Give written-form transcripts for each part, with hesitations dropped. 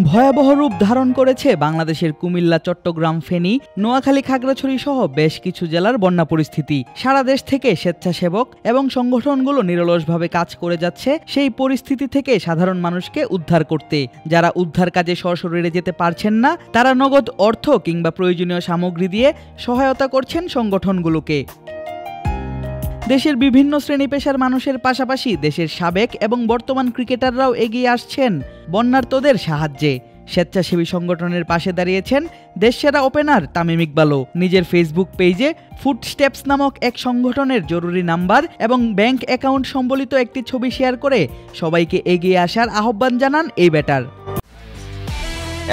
ভয়াবহ রূপ ধারণ করেছে বাংলাদেশের কুমিল্লা, চট্টগ্রাম, ফেনী, নোয়াখালী, খাগড়াছড়ি সহ বেশ কিছু জেলার বন্যা পরিস্থিতি। সারা দেশ থেকে স্বেচ্ছাসেবক এবং সংগঠনগুলো নিরলসভাবে কাজ করে যাচ্ছে সেই পরিস্থিতি থেকে সাধারণ মানুষকে উদ্ধার করতে। যারা উদ্ধার কাজে সশরীরে যেতে পারছেন না, তারা নগদ অর্থ কিংবা প্রয়োজনীয় সামগ্রী দিয়ে সহায়তা করছেন সংগঠনগুলোকে। দেশের বিভিন্ন শ্রেণী পেশার মানুষের পাশাপাশি দেশের সাবেক এবং বর্তমান ক্রিকেটাররাও এগিয়ে আসছেন বন্যার্তদের সাহায্যে। স্বেচ্ছাসেবী সংগঠনের পাশে দাঁড়িয়েছেন দেশসেরা ওপেনার তামিম ইকবালও। নিজের ফেসবুক পেজে ফুটস্টেপস নামক এক সংগঠনের জরুরি নাম্বার এবং ব্যাংক অ্যাকাউন্ট সম্বলিত একটি ছবি শেয়ার করে সবাইকে এগিয়ে আসার আহ্বান জানান এই ব্যাটার।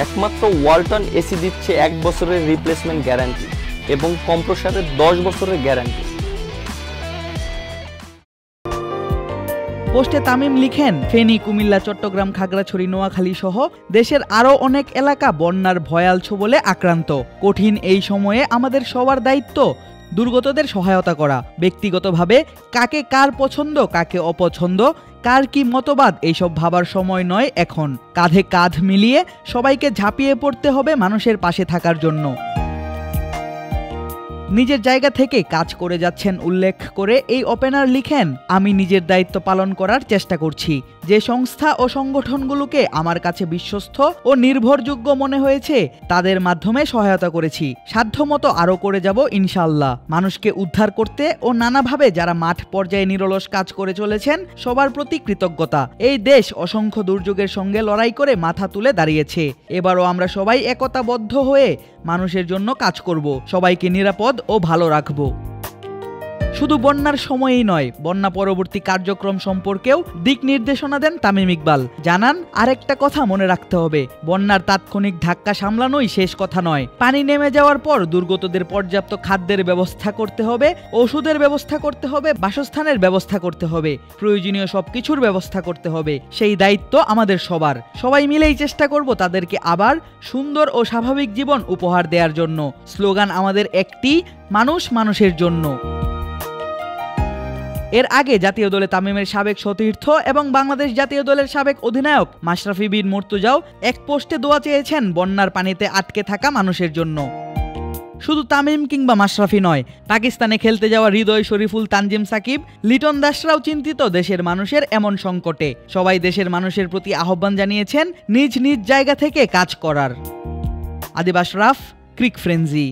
একমাত্র ওয়ালটন এসি দিচ্ছে 1 বছরের রিপ্লেসমেন্ট গ্যারান্টি এবং কম্প্রেসরের 10 বছরের গ্যারান্টি। পোস্টে তামিম লিখেন, ফেনী, কুমিল্লা, চট্টগ্রাম, খাগড়াছড়ি, নোয়াখালী সহ দেশের আরও অনেক এলাকা বন্যার ভয়াল ছোবলে আক্রান্ত। কঠিন এই সময়ে আমাদের সবার দায়িত্ব দুর্গতদের সহায়তা করা। ব্যক্তিগতভাবে কাকে কার পছন্দ, কাকে অপছন্দ, কার কি মতবাদ এইসব ভাবার সময় নয় এখন। কাঁধে কাঁধ মিলিয়ে সবাইকে ঝাঁপিয়ে পড়তে হবে মানুষের পাশে থাকার জন্য। নিজের জায়গা থেকে কাজ করে যাচ্ছেন উল্লেখ করে এই ওপেনার লিখেন, আমি নিজের দায়িত্ব পালন করার চেষ্টা করছি। যে সংস্থা ও সংগঠনগুলোকে আমার কাছে বিশ্বস্ত ও নির্ভরযোগ্য মনে হয়েছে তাদের মাধ্যমে সহায়তা করেছি। সাধ্যমতো আরও করে যাব ইনশাআল্লাহ। মানুষকে উদ্ধার করতে ও নানাভাবে যারা মাঠ পর্যায়ে নিরলস কাজ করে চলেছেন সবার প্রতি কৃতজ্ঞতা। এই দেশ অসংখ্য দুর্যোগের সঙ্গে লড়াই করে মাথা তুলে দাঁড়িয়েছে। এবারও আমরা সবাই একতাবদ্ধ হয়ে মানুষের জন্য কাজ করব, সবাইকে নিরাপদ ও ভালো রাখব। শুধু বন্যার সময়ই নয়, বন্যা পরবর্তী কার্যক্রম সম্পর্কেও দিক নির্দেশনা দেন তামিম ইকবাল। জানান, আরেকটা কথা মনে রাখতে হবে, বন্যার তাৎক্ষণিক ধাক্কা সামলানোই শেষ কথা নয়। পানি নেমে যাওয়ার পর দুর্গতদের পর্যাপ্ত খাদ্যের ব্যবস্থা করতে হবে, ওষুধের ব্যবস্থা করতে হবে, বাসস্থানের ব্যবস্থা করতে হবে, প্রয়োজনীয় সবকিছুর ব্যবস্থা করতে হবে। সেই দায়িত্ব আমাদের সবার। সবাই মিলেই চেষ্টা করব তাদেরকে আবার সুন্দর ও স্বাভাবিক জীবন উপহার দেওয়ার জন্য। স্লোগান আমাদের একটি, মানুষ মানুষের জন্য। এর আগে জাতীয় দলে তামিমের সাবেক সতীর্থ এবং বাংলাদেশ জাতীয় দলের সাবেক অধিনায়ক মাশরাফি বিন মুর্তজাও এক পোস্টে দোয়া চেয়েছেন বন্যার পানিতে আটকে থাকা মানুষের জন্য। শুধু তামিম কিংবা মাশরাফি নয়, পাকিস্তানে খেলতে যাওয়া হৃদয়, শরীফুল, তানজিম সাকিব, লিটন দাসরাও চিন্তিত দেশের মানুষের এমন সংকটে। সবাই দেশের মানুষের প্রতি আহ্বান জানিয়েছেন নিজ নিজ জায়গা থেকে কাজ করার। আদিব আশরাফ, ক্রিক ফ্রেঞ্জি।